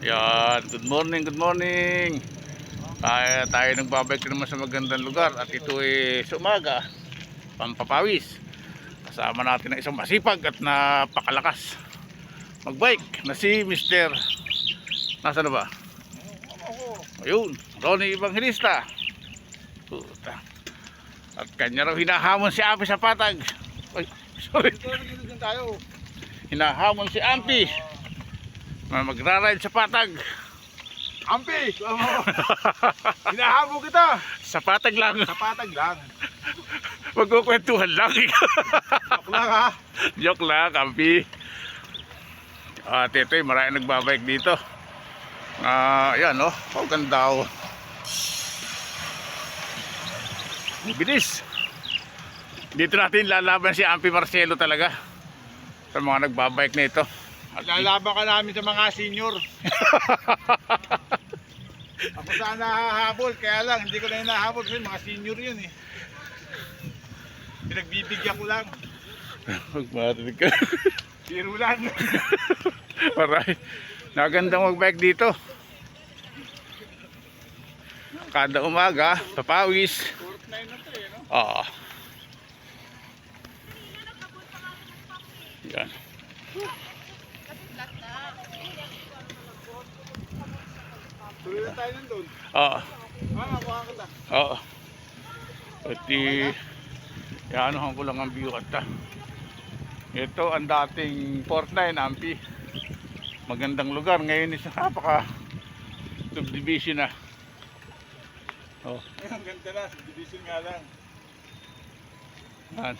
Yan, good morning, good morning. Tayo nagbabike naman sa magandang lugar at ito ay sa umaga, pampapawis. Kasama natin ang isang masipag at napakalakas magbike na si Mr. Nasa na ba? Ayun, Ronnie Evangelista. Puta. At kanya raw hinahamon si Ampi sa patag. Ay, sorry. Hinahamon si Ampi magra-ride sa patag. Ampi! Hinahabol kita! Sa patag lang. Sa patag lang. Magkukwentuhan lang. Joke lang ha. Joke lang, Ampi. At ito ay maraming nagbabike dito. Yan oh, oh ganda oh. Bilis. Dito natin lalaban si Ampi Marcelo talaga sa mga nagbabike na ito. Lalaban ka namin sa mga senior. Ako sana nahahabol, kaya lang hindi ko na hinahabol kasi mga senior yun eh. Pinagbibigyan ko lang. Magmarinig ka. Biro lang. Alright. Nagandang magbike dito. Kada umaga, papawis. Fortnite na to eh, no? Oo. Yan. Tuloy na tayo nandun. Oo. Nakuha ka na. Oo. Pati yaanohan ko lang ang view at ito ang dating Fortnite Ampi. Magandang lugar ngayon is napaka subdivision na. Oh, Ang ganda na, subdivision nga lang. yan.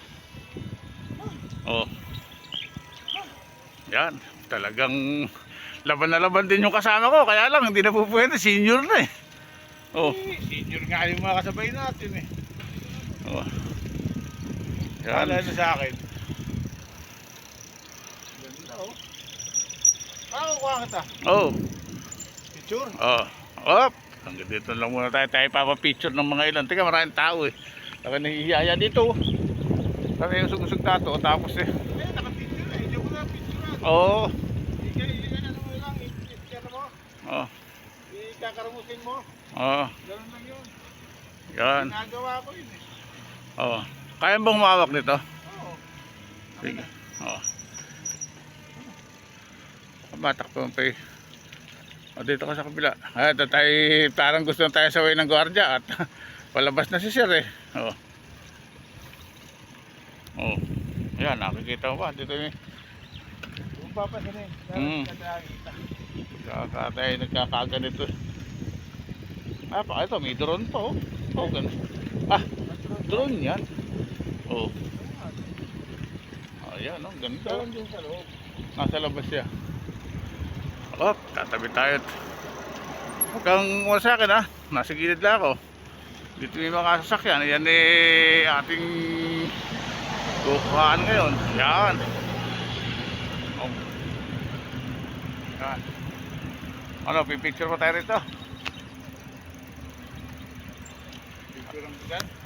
Oh. Yan, talagang laban na laban din yung kasama ko, kaya lang hindi na po pwede, senior na eh. Oh. Senior nga yung mga kasabay natin eh. Oh. Yan. Kala na sa akin. Ganda oh. Kuha kita. Oh. Picture. Oh. Op. Hanggang dito lang muna tayo papapicture ng mga ilan. Teka, maraming tao eh. Saka nahihiyaya dito. Saka yung sugusog tato. Tapos eh. Eh, nakapicture eh. Hindi ko na picture. Oo. Hindi ka ano mo lang. Ano mo? Oh. Ikakaramusin mo. Oh. Ganun lang yun. Yan. Ginagawa ko yun eh. Oh. Kaya bang humawak nito? Oo. Sige. Oh. Batak po pa eh. O, dito ka sa kabila. Ito tayo, parang gusto na tayo sa way ng gwardiya at palabas na si sir eh. Oh. Oh. Yan, nakikita mo ba? Dito eh. Kung papasin eh. Kaka tayo nagkakaganito. Ito may drone pa oh. Oh, ganun. Drone yan. Oh. Ayan oh, ganda. Dalan din sa loob. Nasa labas siya. Oh, tatabi tayo. Huwag kang muna sa akin ha. Nasa gilid lang ako. Dito may mga sasakyan. Yan eh ating kukuhaan ngayon. Yan. Oh. Yan. Ano, pipicture pa tayo rito? Picture ang bigan.